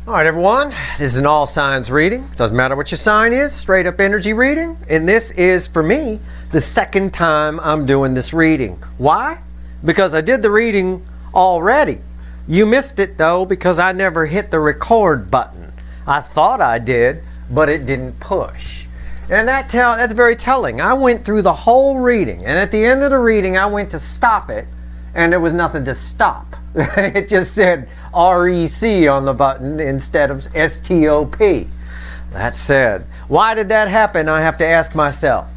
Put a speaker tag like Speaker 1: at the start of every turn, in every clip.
Speaker 1: All right, everyone, this is an all signs reading. Doesn't matter what your sign is, straight up energy reading. And this is, for me, the second time I'm doing this reading. Why? Because I did the reading already. You missed it, though, because I never hit the record button. I thought I did, but it didn't push. And that's very telling. I went through the whole reading, and at the end of the reading, I went to stop it, and there was nothing to stop. It just said REC on the button instead of STOP. That said, why did that happen? I have to ask myself.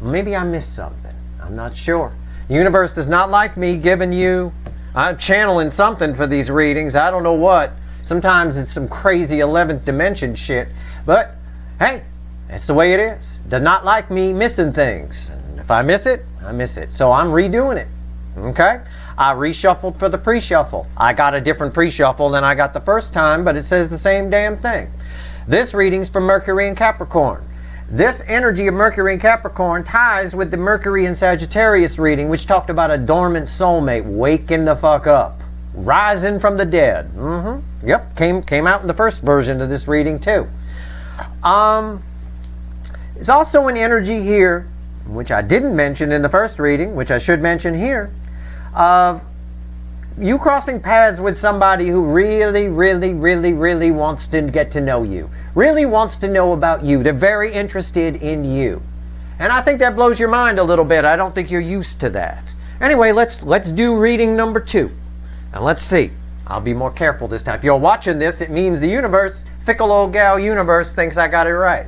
Speaker 1: Maybe I missed something. I'm not sure. The universe does not like me giving you... I'm channeling something for these readings. I don't know what. Sometimes it's some crazy 11th dimension shit. But, hey, that's the way it is. Does not like me missing things. And if I miss it, I miss it. So I'm redoing it. Okay? I reshuffled for the pre-shuffle. I got a different pre-shuffle than I got the first time, but it says the same damn thing. This reading's for Mercury and Capricorn. This energy of Mercury and Capricorn ties with the Mercury and Sagittarius reading, which talked about a dormant soulmate waking the fuck up, rising from the dead. Yep, came out in the first version of this reading too. There's also an energy here, which I didn't mention in the first reading, which I should mention here, of you crossing paths with somebody who really wants to get to know you. Really wants to know about you. They're very interested in you. And I think that blows your mind a little bit. I don't think you're used to that. Anyway, let's do reading number 2. And let's see. I'll be more careful this time. If you're watching this, it means the universe, fickle old gal universe, thinks I got it right.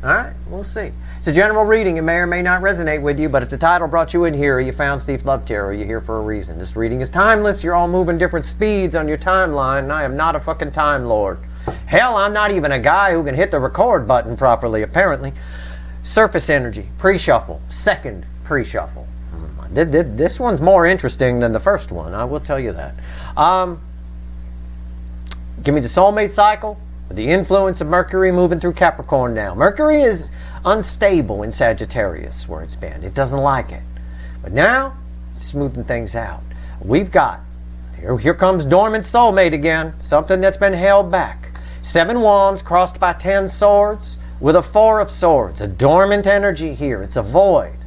Speaker 1: All right, we'll see. It's a general reading. It may or may not resonate with you, but if the title brought you in here, or you found Steve Love Tarot, you're here for a reason. This reading is timeless. You're all moving different speeds on your timeline, and I am not a fucking Time Lord. Hell, I'm not even a guy who can hit the record button properly, apparently. Surface energy, pre-shuffle, second pre-shuffle. This one's more interesting than the first one, I will tell you that. Give me the soulmate cycle. The influence of Mercury moving through Capricorn now. Mercury is unstable in Sagittarius where it's been. It doesn't like it. But now, it's smoothing things out. We've got, here comes dormant soulmate again. Something that's been held back. 7 wands crossed by 10 swords with a 4 of swords. A dormant energy here. It's a void.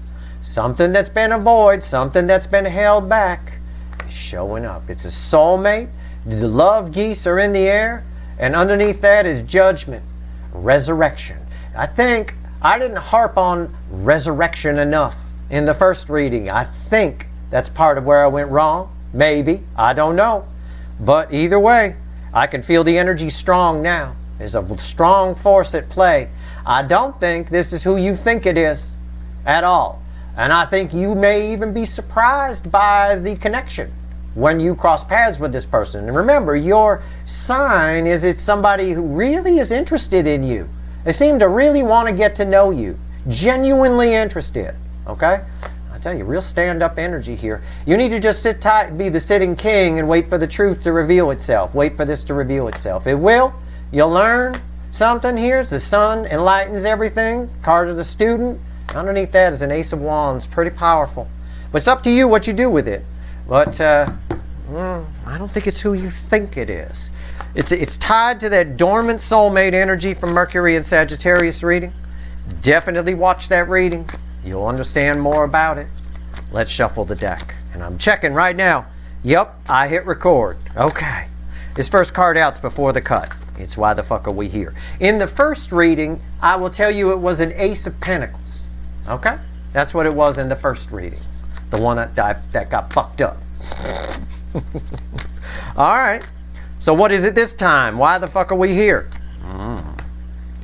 Speaker 1: Something that's been a void, something that's been held back is showing up. It's a soulmate. The love geese are in the air. And underneath that is judgment, resurrection. I think I didn't harp on resurrection enough in the first reading. I think that's part of where I went wrong. Maybe. I don't know. But either way, I can feel the energy strong now. There's a strong force at play. I don't think this is who you think it is at all. And I think you may even be surprised by the connection when you cross paths with this person. And remember, your sign is it's somebody who really is interested in you. They seem to really want to get to know you. Genuinely interested. Okay? I tell you, real stand-up energy here. You need to just sit tight and be the sitting king and wait for the truth to reveal itself. Wait for this to reveal itself. It will. You'll learn something here. The sun enlightens everything. Card of the student. Underneath that is an Ace of Wands. Pretty powerful. But it's up to you what you do with it. But I don't think it's who you think it is. It's tied to that dormant soulmate energy from Mercury and Sagittarius reading. Definitely watch that reading. You'll understand more about it. Let's shuffle the deck. And I'm checking right now. Yep, I hit record. Okay. This first card out's before the cut. It's why the fuck are we here. In the first reading, I will tell you it was an Ace of Pentacles. Okay? That's what it was in the first reading. The one that got fucked up. All right. So what is it this time? Why the fuck are we here?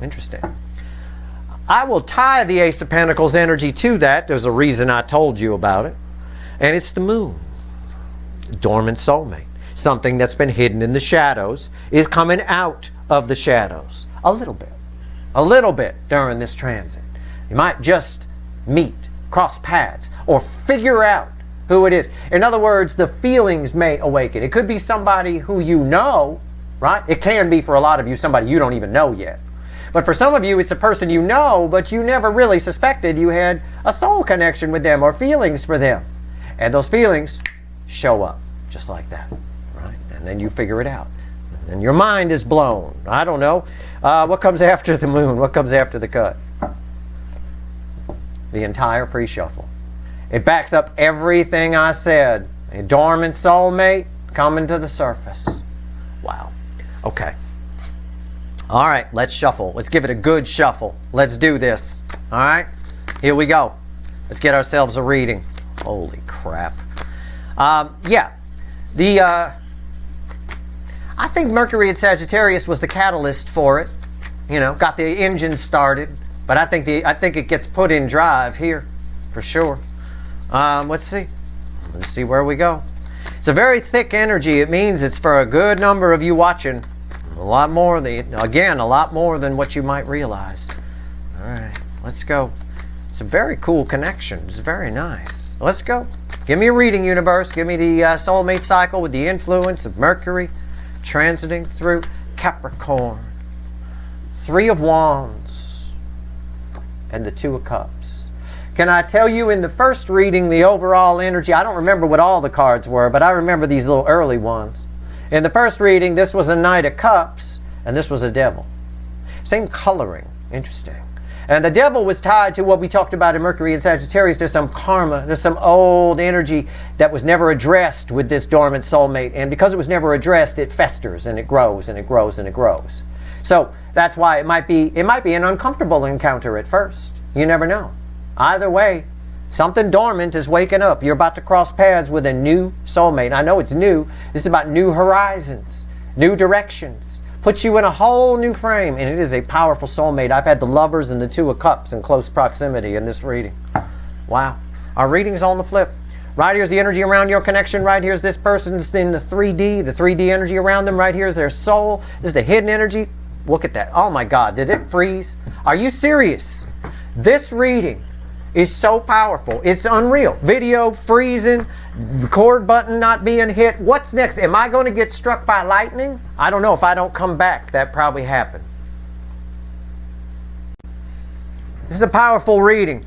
Speaker 1: Interesting. I will tie the Ace of Pentacles energy to that. There's a reason I told you about it. And it's the moon. Dormant soulmate. Something that's been hidden in the shadows is coming out of the shadows. A little bit. A little bit during this transit. You might just meet, cross paths, or figure out who it is. In other words, the feelings may awaken. It could be somebody who you know, right? It can be for a lot of you somebody you don't even know yet. But for some of you, it's a person you know, but you never really suspected you had a soul connection with them or feelings for them. And those feelings show up just like that, right? And then you figure it out. and your mind is blown. I don't know. What comes after the moon? What comes after the cut? The entire pre-shuffle. It backs up everything I said. A dormant soulmate coming to the surface. Wow. Okay. All right, let's shuffle. Let's give it a good shuffle. Let's do this. All right, here we go. Let's get ourselves a reading. Holy crap. Yeah. I think Mercury in Sagittarius was the catalyst for it. You know, got the engine started. But I think it gets put in drive here, for sure. Let's see. Let's see where we go. It's a very thick energy. It means it's for a good number of you watching. A lot more than what you might realize. All right, let's go. It's a very cool connection. It's very nice. Let's go. Give me a reading, universe. Give me the soulmate cycle with the influence of Mercury transiting through Capricorn. 3 of Wands and the 2 of Cups. Can I tell you in the first reading the overall energy? I don't remember what all the cards were, but I remember these little early ones. In the first reading, this was a Knight of Cups, and this was a Devil. Same coloring. Interesting. And the Devil was tied to what we talked about in Mercury and Sagittarius. There's some karma. There's some old energy that was never addressed with this dormant soulmate. And because it was never addressed, it festers, and it grows, and it grows, and it grows. So that's why it might be an uncomfortable encounter at first. You never know. Either way, something dormant is waking up. You're about to cross paths with a new soulmate. I know it's new. This is about new horizons, new directions. Puts you in a whole new frame. And it is a powerful soulmate. I've had the Lovers and the 2 of Cups in close proximity in this reading. Wow. Our reading's on the flip. Right here's the energy around your connection. Right here's this person's in the 3D energy around them. Right here's their soul. This is the hidden energy. Look at that. Oh my God. Did it freeze? Are you serious? This reading is so powerful. It's unreal. Video freezing, record button not being hit. What's next? Am I going to get struck by lightning? I don't know. If I don't come back, that probably happened. This is a powerful reading.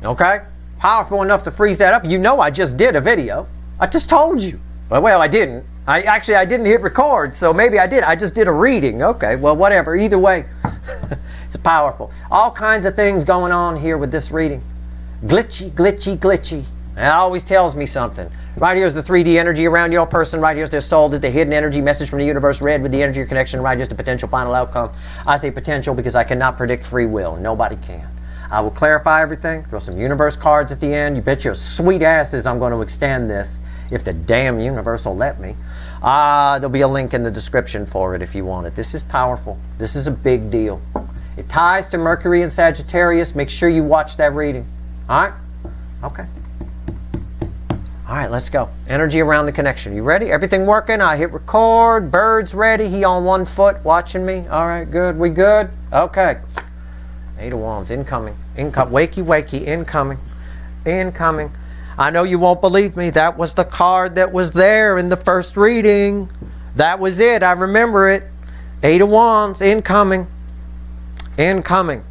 Speaker 1: Okay? Powerful enough to freeze that up. You know I just did a video. I just told you. Well, I didn't. I didn't hit record, so maybe I did. I just did a reading. Okay, well, whatever. Either way, it's powerful. All kinds of things going on here with this reading. Glitchy, glitchy, glitchy. And it always tells me something. Right here's the 3D energy around your person. Right here's their soul. There's the hidden energy message from the universe. Red with the energy of connection. Right here's the potential final outcome. I say potential because I cannot predict free will. Nobody can. I will clarify everything. Throw some universe cards at the end. You bet your sweet asses I'm going to extend this if the damn universe will let me. There'll be a link in the description for it if you want it. This is powerful. This is a big deal. It ties to Mercury and Sagittarius. Make sure you watch that reading. All right? Okay. All right, let's go. Energy around the connection. You ready? Everything working? I hit record. Bird's ready. He on 1 foot watching me. All right, good. We good? Okay. 8 of Wands. Incoming. Wakey, wakey. Incoming. Incoming. I know you won't believe me. That was the card that was there in the first reading. That was it. I remember it. 8 of Wands. Incoming. Incoming.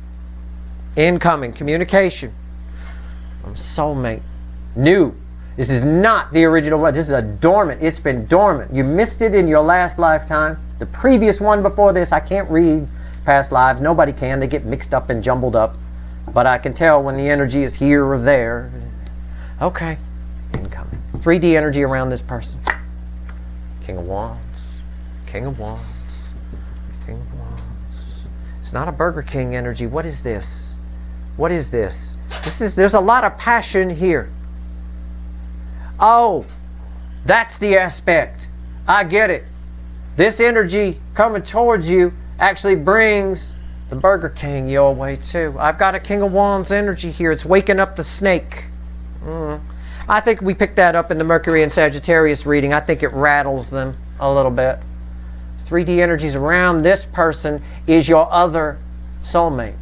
Speaker 1: Incoming. Communication. Soulmate. New. This is not the original one. This is a dormant. It's been dormant. You missed it in your last lifetime. The previous one before this, I can't read past lives. Nobody can. They get mixed up and jumbled up. But I can tell when the energy is here or there. Okay. Incoming. 3D energy around this person. King of Wands. King of Wands. King of Wands. It's not a Burger King energy. What is this? What is this? There's a lot of passion here. Oh, that's the aspect. I get it. This energy coming towards you actually brings the Burger King your way too. I've got a King of Wands energy here. It's waking up the snake. I think we picked that up in the Mercury and Sagittarius reading. I think it rattles them a little bit. 3D energies around this person is your other soulmate.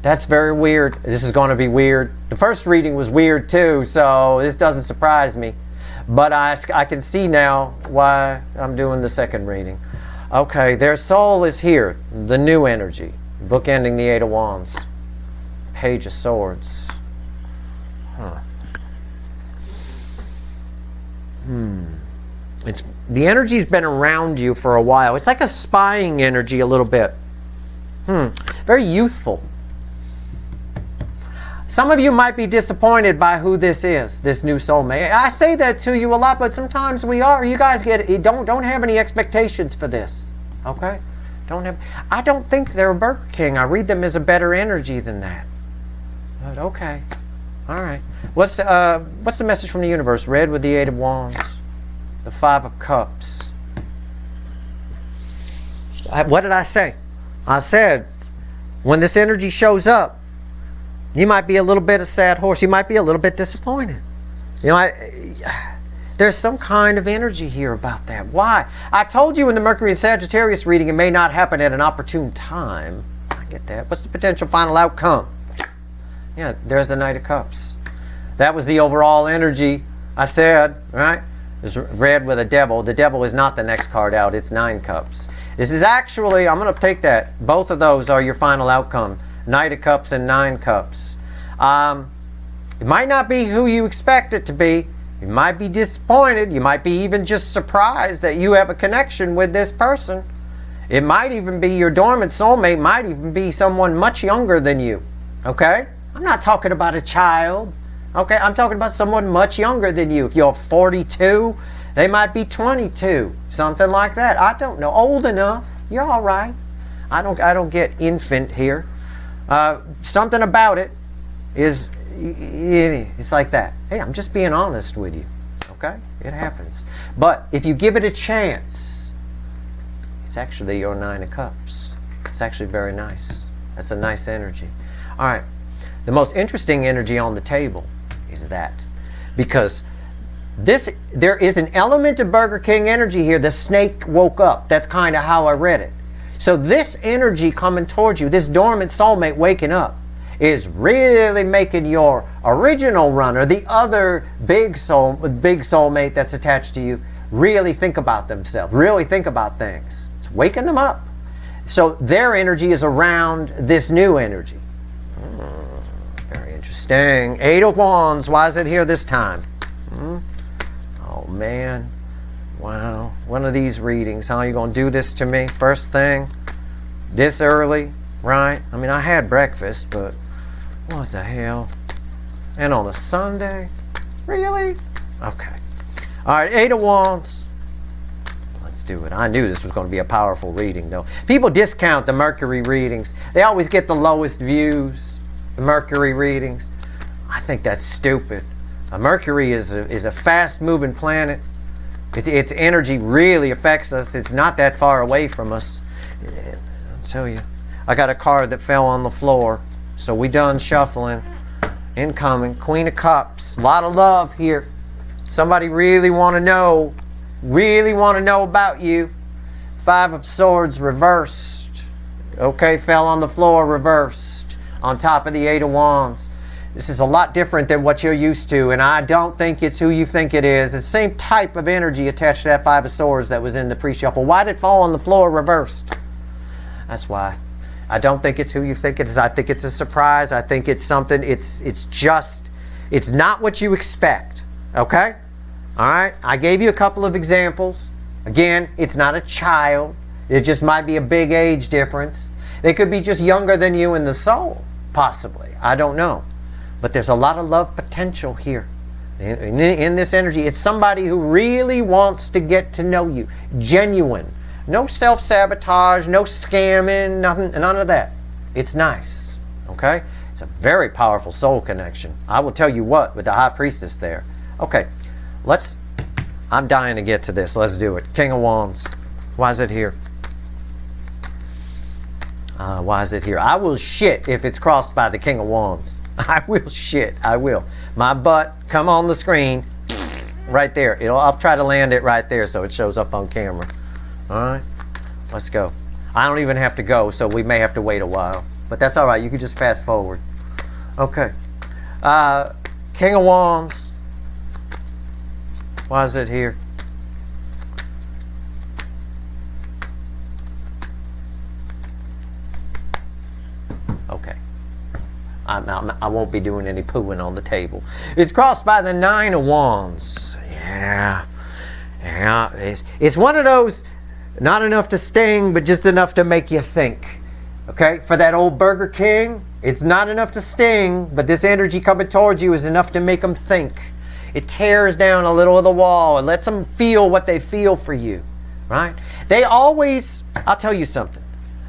Speaker 1: That's very weird. This is going to be weird. The first reading was weird too, so this doesn't surprise me. But I can see now why I'm doing the second reading. Okay, their soul is here. The new energy. Bookending the 8 of Wands. Page of Swords. It's the energy's been around you for a while. It's like a spying energy a little bit. Very youthful. Some of you might be disappointed by who this is, this new soulmate. I say that to you a lot, but sometimes we are. You guys don't have any expectations for this. Okay? I don't think they're a Burger King. I read them as a better energy than that. But okay. All right. What's the message from the universe? Red with the Eight of Wands. The Five of Cups. What did I say? I said, when this energy shows up, you might be a little bit a sad horse. You might be a little bit disappointed. You know, there's some kind of energy here about that. Why? I told you in the Mercury and Sagittarius reading it may not happen at an opportune time. I get that. What's the potential final outcome? Yeah, there's the Knight of Cups. That was the overall energy. I said, right? It's red with a devil. The devil is not the next card out. It's 9 cups. This is actually, I'm going to take that. Both of those are your final outcome. Knight of Cups and 9 cups. It might not be who you expect it to be. You might be disappointed. You might be even just surprised that you have a connection with this person. It might even be your dormant soulmate. Might even be someone much younger than you. Okay? I'm not talking about a child. Okay, I'm talking about someone much younger than you. If you're 42, they might be 22, something like that. I don't know. Old enough. You're all right. I don't get infant here. Something about it is, it's like that. Hey, I'm just being honest with you. Okay, it happens. But if you give it a chance, it's actually your 9 of Cups. It's actually very nice. That's a nice energy. All right. The most interesting energy on the table is that, because there is an element of Burger King energy here. The snake woke up. That's kind of how I read it. So this energy coming towards you, this dormant soulmate waking up, is really making your original runner, the other big soulmate that's attached to you, really think about themselves, really think about things. It's waking them up. So their energy is around this new energy. Very interesting. 8 of Wands. Why is it here this time? Oh, man. Wow. One of these readings. How are you going to do this to me? First thing, this early, right? I mean, I had breakfast, but what the hell? And on a Sunday? Really? Okay. All right, 8 of Wands. Let's do it. I knew this was going to be a powerful reading, though. People discount the Mercury readings. They always get the lowest views, the Mercury readings. I think that's stupid. Mercury is a fast-moving planet. Its energy really affects us. It's not that far away from us. I'll tell you. I got a card that fell on the floor. So we done shuffling. Incoming. Queen of Cups. A lot of love here. Somebody really want to know about you. 5 of Swords reversed. Okay, fell on the floor reversed. On top of the 8 of Wands. This is a lot different than what you're used to, and I don't think it's who you think it is. It's the same type of energy attached to that 5 of Swords that was in the pre-shuffle. Why did it fall on the floor reversed? That's why. I don't think it's who you think it is. I think it's a surprise. I think it's something, it's not what you expect. Okay? All right? I gave you a couple of examples. Again, it's not a child. It just might be a big age difference. They could be just younger than you in the soul, possibly. I don't know. But there's a lot of love potential here. In this energy, it's somebody who really wants to get to know you. Genuine. No self-sabotage, no scamming, none of that. It's nice. Okay? It's a very powerful soul connection. I will tell you what, with the High Priestess there. Okay, I'm dying to get to this. Let's do it. King of Wands. Why is it here? Why is it here? I will shit if it's crossed by the King of Wands. I will shit. I will. My butt, come on the screen. Right there. I'll try to land it right there so it shows up on camera. Alright? Let's go. I don't even have to go, so we may have to wait a while. But that's alright. You can just fast forward. Okay. King of Wands. Why is it here? Okay. I won't be doing any pooing on the table. It's crossed by the 9 of Wands. Yeah. Yeah, it's one of those, not enough to sting, but just enough to make you think. Okay, for that old Burger King, it's not enough to sting, but this energy coming towards you is enough to make them think. It tears down a little of the wall and lets them feel what they feel for you, right? They always, I'll tell you something.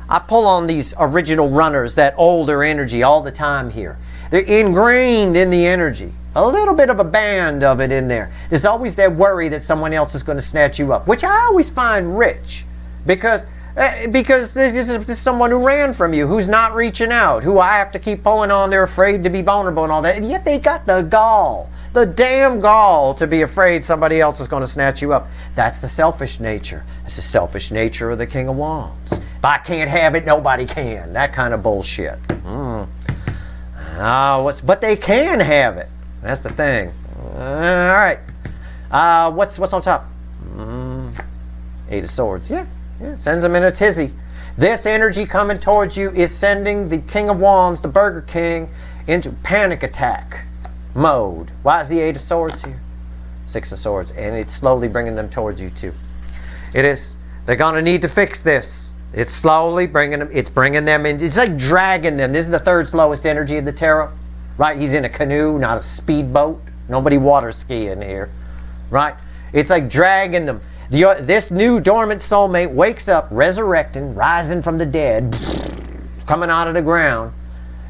Speaker 1: I pull on these original runners, that older energy all the time here. They're ingrained in the energy. A little bit of a band of it in there. There's always that worry that someone else is going to snatch you up, which I always find rich because this is someone who ran from you, who's not reaching out, who I have to keep pulling on. They're afraid to be vulnerable and all that, and yet they got the gall, the damn gall to be afraid somebody else is going to snatch you up. That's the selfish nature. That's the selfish nature of the King of Wands. If I can't have it, nobody can. That kind of bullshit. But they can have it. That's the thing. All right. What's on top? Eight of Swords. Yeah. Sends them in a tizzy. This energy coming towards you is sending the King of Wands, the Burger King, into panic attack mode. Why is the Eight of Swords here? Six of Swords. And it's slowly bringing them towards you too. It is. They're going to need to fix this. It's slowly bringing them. It's bringing them in. It's like dragging them. This is the third slowest energy of the tarot. Right? He's in a canoe, not a speedboat. Nobody water skiing here. Right? It's like dragging them. This new dormant soulmate wakes up, resurrecting, rising from the dead, coming out of the ground,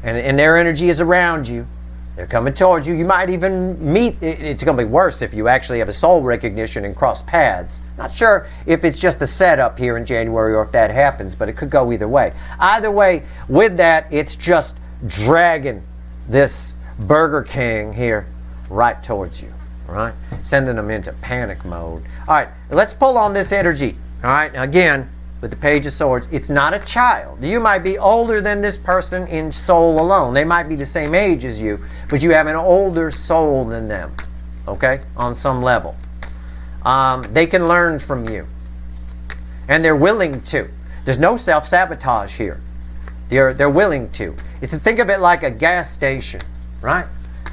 Speaker 1: and their energy is around you. They're coming towards you. You might even meet. It's going to be worse if you actually have a soul recognition and cross paths. Not sure if it's just a setup here in January or if that happens, but it could go either way. Either way, with that, it's just dragging this Burger King here right towards you. Right? Sending them into panic mode. All right, let's pull on this energy. All right, now again, with the Page of Swords, it's not a child. You might be older than this person in soul alone. They might be the same age as you, but you have an older soul than them, okay, on some level. They can learn from you, and they're willing to. There's no self-sabotage here. They're willing to. Think of it like a gas station, right?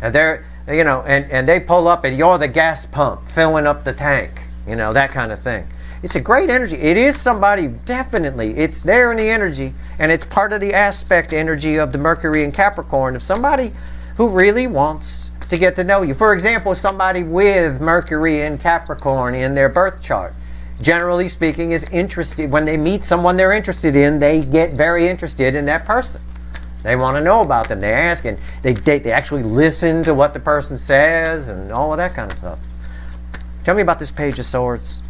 Speaker 1: And they're and they pull up and you're the gas pump filling up the tank, that kind of thing. It's a great energy. It is somebody, definitely. It's there in the energy, and it's part of the aspect energy of the Mercury in Capricorn of somebody who really wants to get to know you. For example, somebody with Mercury in Capricorn in their birth chart, generally speaking, is interested. When they meet someone they're interested in, they get very interested in that person. They want to know about them. They ask, and they actually listen to what the person says and all of that kind of stuff. Tell me about this Page of Swords.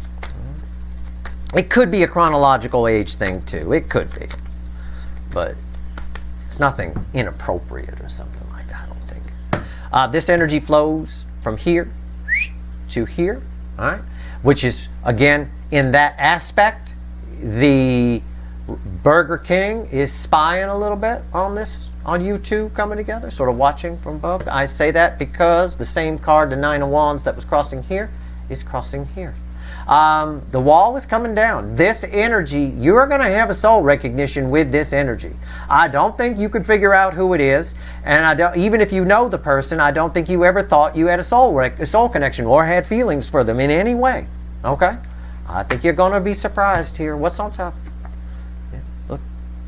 Speaker 1: It could be a chronological age thing too. It could be. But it's nothing inappropriate or something like that, I don't think. This energy flows from here to here, all right? Which is, again, in that aspect, the Burger King is spying a little bit on this, on you two coming together, sort of watching from above. I say that because the same card, the Nine of Wands that was crossing here, is crossing here. The wall is coming down. This energy, you're going to have a soul recognition with this energy. I don't think you could figure out who it is, and even if you know the person, I don't think you ever thought you had a soul connection or had feelings for them in any way. Okay? I think you're going to be surprised here. What's on top? Look,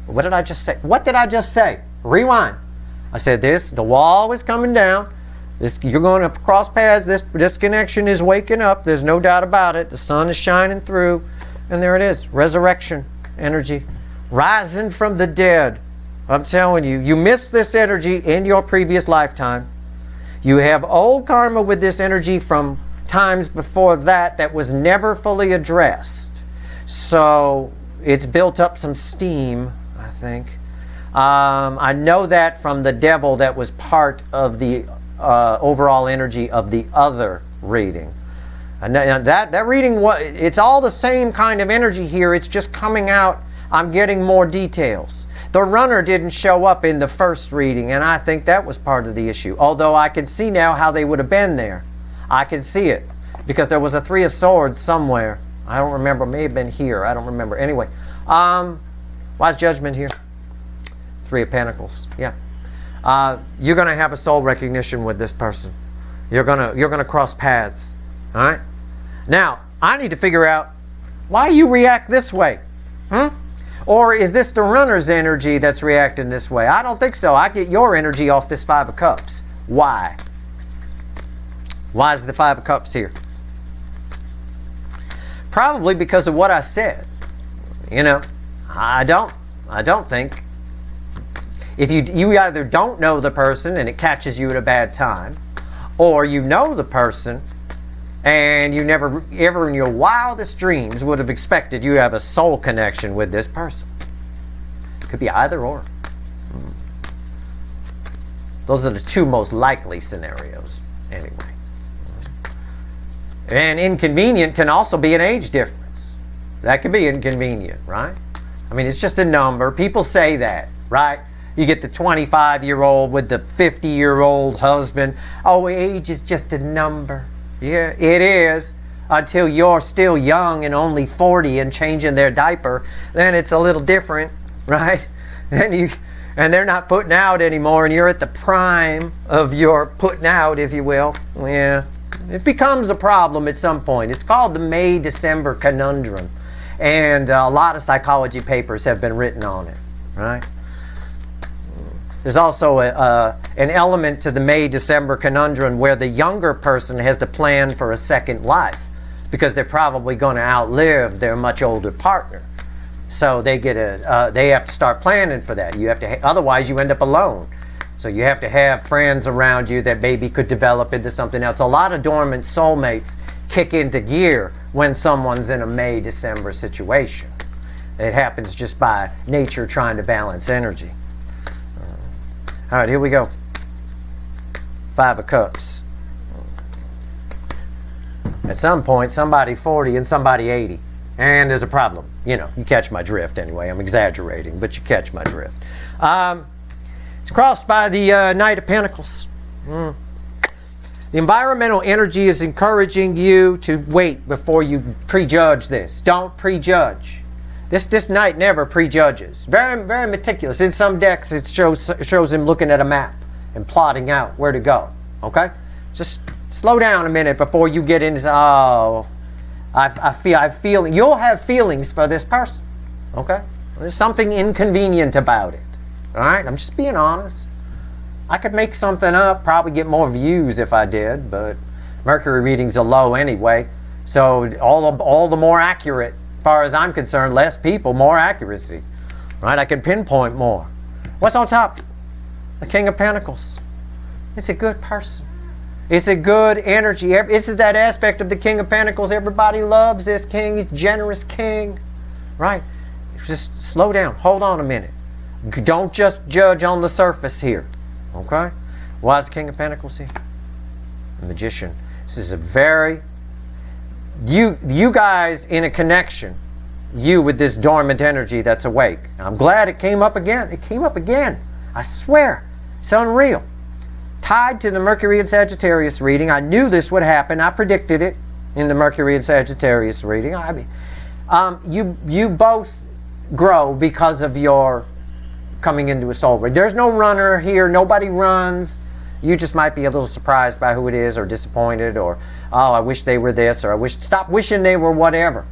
Speaker 1: what did I just say? What did I just say? Rewind. I said this, the wall is coming down. You're going to cross paths. This connection is waking up. There's no doubt about it. The sun is shining through. And there it is. Resurrection energy. Rising from the dead. I'm telling you, you missed this energy in your previous lifetime. You have old karma with this energy from times before that was never fully addressed. So it's built up some steam, I think. I know that from the devil that was part of the overall energy of the other reading. And that reading, it's all the same kind of energy here. It's just coming out. I'm getting more details. The runner didn't show up in the first reading, and I think that was part of the issue. Although I can see now how they would have been there. I can see it. Because there was a Three of Swords somewhere. I don't remember. It may have been here. I don't remember. Anyway. Wise Judgment here. Three of Pentacles. Yeah. You're going to have a soul recognition with this person. You're going to cross paths. All right? Now, I need to figure out why you react this way. Or is this the runner's energy that's reacting this way? I don't think so. I get your energy off this Five of Cups. Why? Why is the Five of Cups here? Probably because of what I said. You know, I don't think. If you either don't know the person and it catches you at a bad time, or you know the person and you never ever in your wildest dreams would have expected you have a soul connection with this person. Could be either or. Those are the two most likely scenarios anyway. And inconvenient can also be an age difference. That could be inconvenient, right? I mean, it's just a number. People say that, right? You get the 25-year-old with the 50-year-old husband. Oh, age is just a number. Yeah, it is. Until you're still young and only 40 and changing their diaper, then it's a little different, right? And they're not putting out anymore, and you're at the prime of your putting out, if you will. Yeah, it becomes a problem at some point. It's called the May-December conundrum, and a lot of psychology papers have been written on it, right? There's also an element to the May-December conundrum where the younger person has to plan for a second life because they're probably going to outlive their much older partner. So they have to start planning for that. You have to, otherwise you end up alone. So you have to have friends around you that maybe could develop into something else. A lot of dormant soulmates kick into gear when someone's in a May-December situation. It happens just by nature trying to balance energy. All right, here we go. Five of Cups. At some point, somebody 40 and somebody 80. And there's a problem. You know, you catch my drift anyway. I'm exaggerating, but you catch my drift. It's crossed by the Knight of Pentacles. The environmental energy is encouraging you to wait before you prejudge this. Don't prejudge. This knight never prejudges. Very, very meticulous. In some decks, it shows him looking at a map and plotting out where to go. Okay? Just slow down a minute before you get into, oh, I feel, you'll have feelings for this person. Okay? There's something inconvenient about it. All right? I'm just being honest. I could make something up, probably get more views if I did, but Mercury readings are low anyway. So all the more accurate. As far as I'm concerned, less people, more accuracy. Right? I can pinpoint more. What's on top? The King of Pentacles. It's a good person. It's a good energy. This is that aspect of the King of Pentacles. Everybody loves this king. He's a generous king. Right? Just slow down. Hold on a minute. Don't just judge on the surface here. Okay? Why is the King of Pentacles here? The Magician. This is a very... You guys in a connection, you with this dormant energy that's awake. I'm glad it came up again. It came up again. I swear. It's unreal. Tied to the Mercury and Sagittarius reading. I knew this would happen. I predicted it in the Mercury and Sagittarius reading. I mean, you both grow because of your coming into a soul reading. There's no runner here. Nobody runs. You just might be a little surprised by who it is, or disappointed, or, oh, I wish they were this, or stop wishing they were whatever.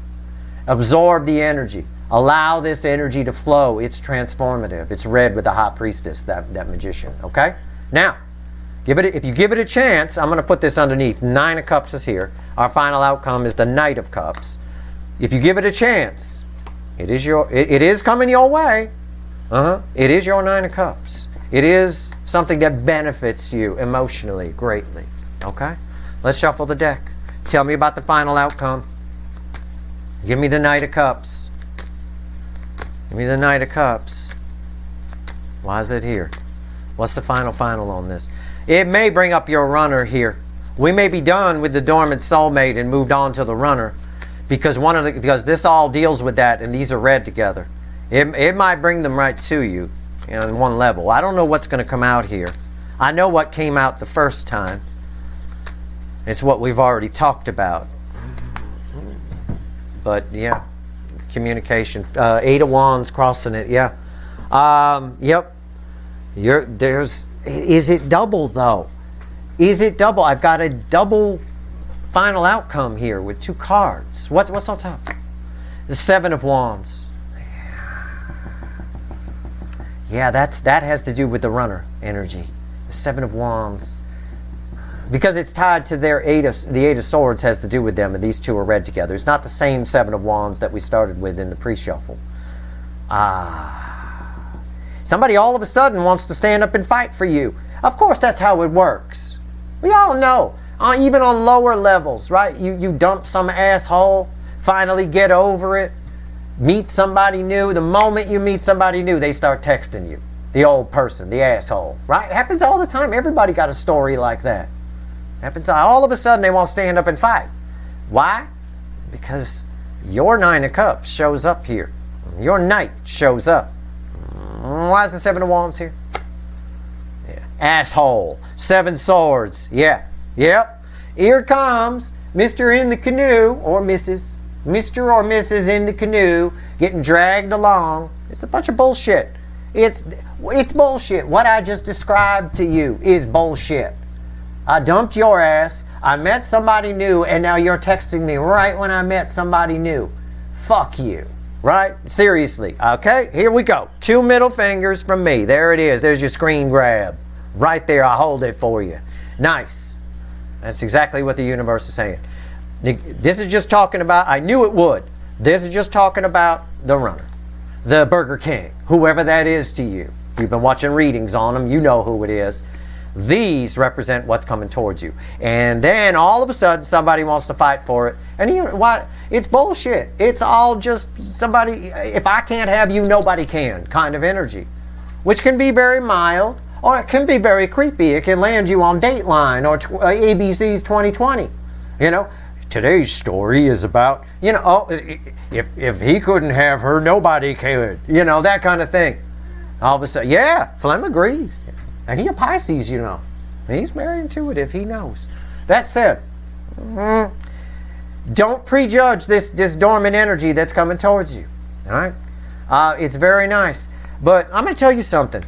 Speaker 1: Absorb the energy. Allow this energy to flow. It's transformative. It's red with the High Priestess, that Magician. Okay? Now, if you give it a chance, I'm going to put this underneath. Nine of Cups is here. Our final outcome is the Knight of Cups. If you give it a chance, it is coming your way. It is your Nine of Cups. It is something that benefits you emotionally greatly. Okay? Let's shuffle the deck. Tell me about the final outcome. Give me the Knight of Cups. Give me the Knight of Cups. Why is it here? What's the final on this? It may bring up your runner here. We may be done with the dormant soulmate and moved on to the runner because this all deals with that, and these are read together. It might bring them right to you. On one level. I don't know what's going to come out here. I know what came out the first time. It's what we've already talked about. But yeah, communication. Eight of Wands crossing it. Yeah. Yep. Is it double though? Is it double? I've got a double final outcome here with 2 cards. What's on top? The 7 of Wands. Yeah, that has to do with the runner energy. The 7 of Wands. Because it's tied to their the 8 of Swords has to do with them, and these 2 are read together. It's not the same 7 of Wands that we started with in the pre-shuffle. Somebody all of a sudden wants to stand up and fight for you. Of course, that's how it works. We all know. Even on lower levels, right? You dump some asshole, finally get over it, meet somebody new. The moment you meet somebody new, they start texting you. The old person, the asshole, right? It happens all the time. Everybody got a story like that. Happens all of a sudden they won't stand up and fight. Why? Because your 9 of Cups shows up here. Your Knight shows up. Why is the 7 of Wands here? Yeah. Asshole. 7 Swords. Yeah. Yep. Here comes Mr. in the canoe, or Mrs. Mr. or Mrs. in the canoe, getting dragged along. It's a bunch of bullshit. It's bullshit. What I just described to you is bullshit. I dumped your ass, I met somebody new, and now you're texting me right when I met somebody new. Fuck you. Right? Seriously. Okay, here we go. 2 middle fingers from me. There it is. There's your screen grab. Right there, I hold it for you. Nice. That's exactly what the universe is saying. This is just talking about, I knew it would. This is just talking about the runner. The Burger King. Whoever that is to you. If you've been watching readings on them, you know who it is. These represent what's coming towards you. And then all of a sudden somebody wants to fight for it. And why? It's bullshit. It's all just somebody, if I can't have you, nobody can kind of energy. Which can be very mild, or it can be very creepy. It can land you on Dateline or ABC's 2020. You know, today's story is about, you know, oh, if he couldn't have her, nobody could. You know, that kind of thing. All of a sudden, yeah, Flem agrees. And he a Pisces, you know. He's very intuitive. He knows. That said, don't prejudge this dormant energy that's coming towards you. All right? It's very nice. But I'm going to tell you something.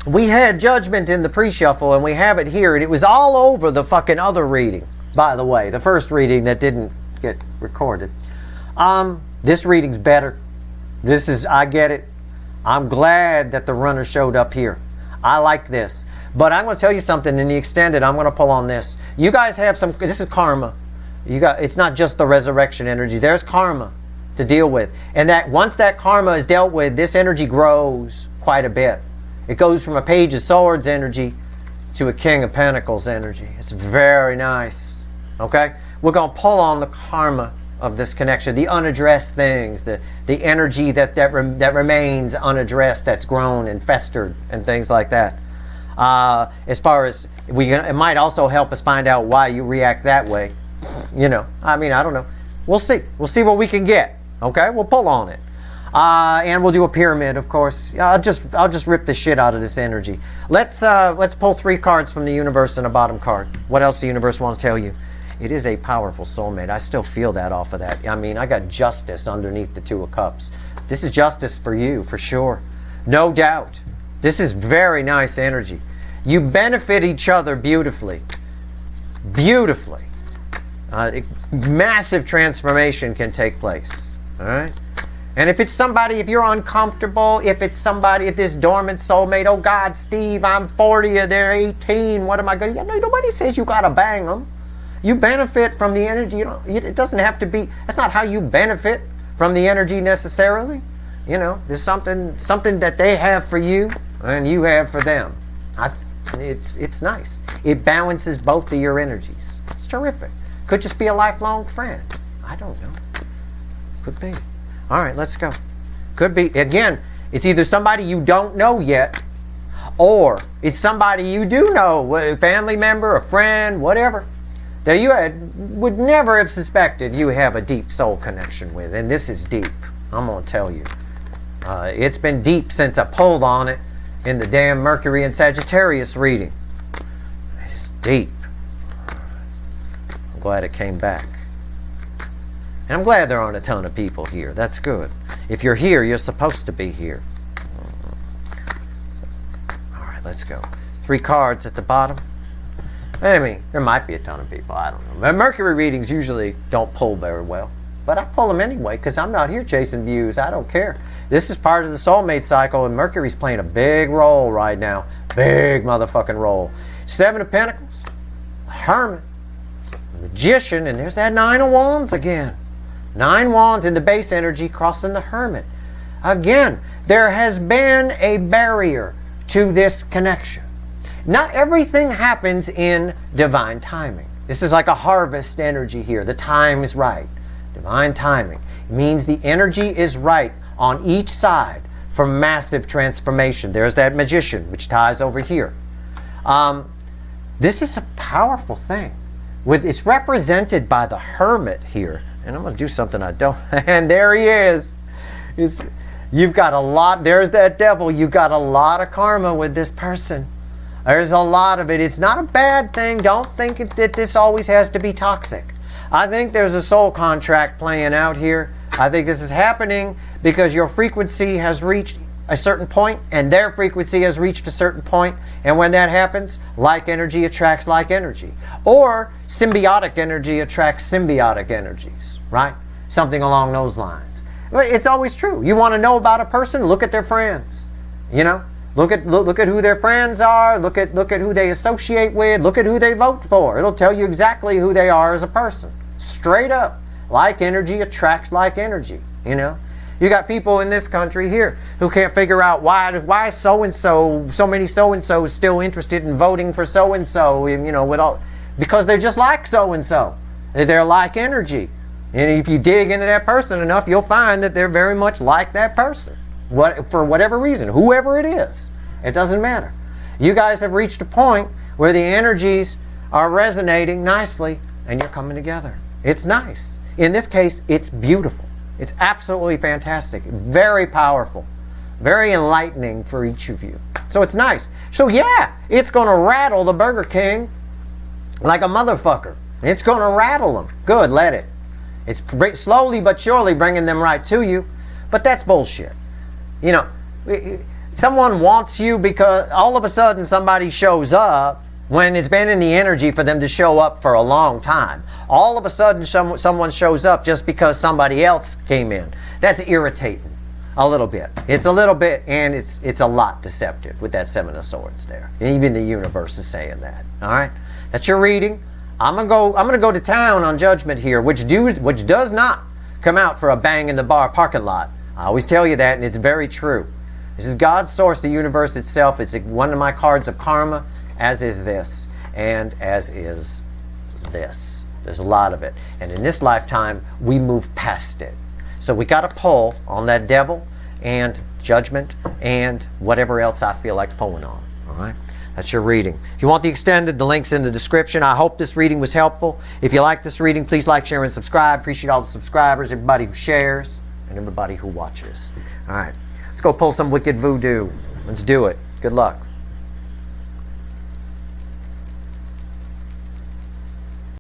Speaker 1: We had judgment in the pre-shuffle, and we have it here. And it was all over the fucking other reading, by the way. The first reading that didn't get recorded. This reading's better. I get it. I'm glad that the runner showed up here. I like this. But I'm going to tell you something in the extended. I'm going to pull on this. You guys have some, this is karma. It's not just the resurrection energy. There's karma to deal with. And that once that karma is dealt with, this energy grows quite a bit. It goes from a Page of Swords energy to a King of Pentacles energy. It's very nice. Okay? We're going to pull on the karma of this connection, the unaddressed things, the energy that remains unaddressed, that's grown and festered and things like that. As far as it might also help us find out why you react that way. You know, I mean, I don't know. We'll see. We'll see what we can get. Okay, we'll pull on it, and we'll do a pyramid, of course. I'll just rip the shit out of this energy. Let's pull 3 cards from the universe and a bottom card. What else the universe want to tell you? It is a powerful soulmate. I still feel that off of that. I mean, I got justice underneath the 2 of Cups. This is justice for you, for sure. No doubt. This is very nice energy. You benefit each other beautifully. Beautifully. Massive transformation can take place. All right? And if it's somebody, if you're uncomfortable, if this dormant soulmate, oh God, Steve, I'm 40, they're 18, what am I going to do? No, nobody says you got to bang them. You benefit from the energy. You know, it doesn't have to be, that's not how you benefit from the energy necessarily. You know, there's something that they have for you and you have for them. It's nice. It balances both of your energies. It's terrific. Could just be a lifelong friend. I don't know. Could be. All right, let's go. Could be, again, it's either somebody you don't know yet, or it's somebody you do know, a family member, a friend, whatever, that you would never have suspected you have a deep soul connection with. And this is deep. I'm going to tell you. It's been deep since I pulled on it in the damn Mercury and Sagittarius reading. It's deep. I'm glad it came back. And I'm glad there aren't a ton of people here. That's good. If you're here, you're supposed to be here. All right, let's go. 3 cards at the bottom. I mean, there might be a ton of people. I don't know. Mercury readings usually don't pull very well. But I pull them anyway because I'm not here chasing views. I don't care. This is part of the soulmate cycle, and Mercury's playing a big role right now. Big motherfucking role. 7 of Pentacles, Hermit, Magician, and there's that 9 of Wands again. 9 Wands in the base energy crossing the Hermit. Again, there has been a barrier to this connection. Not everything happens in divine timing. This is like a harvest energy here. The time is right. Divine timing. It means the energy is right on each side for massive transformation. There's that Magician, which ties over here. This is a powerful thing. It's represented by the Hermit here. And I'm going to do something I don't. And there he is. You've got a lot. There's that Devil. You've got a lot of karma with this person. There's a lot of it. It's not a bad thing. Don't think that this always has to be toxic. I think there's a soul contract playing out here. I think this is happening because your frequency has reached a certain point and their frequency has reached a certain point. And when that happens, like energy attracts like energy. Or symbiotic energy attracts symbiotic energies, right? Something along those lines. It's always true. You want to know about a person? Look at their friends. You know? Look at who their friends are. Look at who they associate with. Look at who they vote for. It'll tell you exactly who they are as a person. Straight up. Like energy attracts like energy. You know? You got people in this country here who can't figure out why so-and-so, so many so-and-sos still interested in voting for so-and-so, you know, because they're just like so-and-so. They're like energy. And if you dig into that person enough, you'll find that they're very much like that person. For whatever reason, whoever it is, it doesn't matter. You guys have reached a point where the energies are resonating nicely and you're coming together. It's nice. In this case, it's beautiful. It's absolutely fantastic. Very powerful. Very enlightening for each of you. So it's nice. So yeah, it's going to rattle the Burger King like a motherfucker. It's going to rattle them. Good, let it. It's slowly but surely bringing them right to you. But that's bullshit. You know, someone wants you because all of a sudden somebody shows up when it's been in the energy for them to show up for a long time. All of a sudden someone shows up just because somebody else came in. That's irritating a little bit. It's a little bit, and it's a lot deceptive with that 7 of Swords there. Even the universe is saying that. All right, that's your reading. I'm gonna go to town on Judgment here, which does not come out for a bang in the bar parking lot. I always tell you that, and it's very true. This is God's source, the universe itself. It's one of my cards of karma, as is this, and as is this. There's a lot of it. And in this lifetime, we move past it. So we got to pull on that Devil and Judgment and whatever else I feel like pulling on. All right? That's your reading. If you want the extended, the link's in the description. I hope this reading was helpful. If you like this reading, please like, share, and subscribe. Appreciate all the subscribers, everybody who shares, and everybody who watches. All right. Let's go pull some wicked voodoo. Let's do it. Good luck.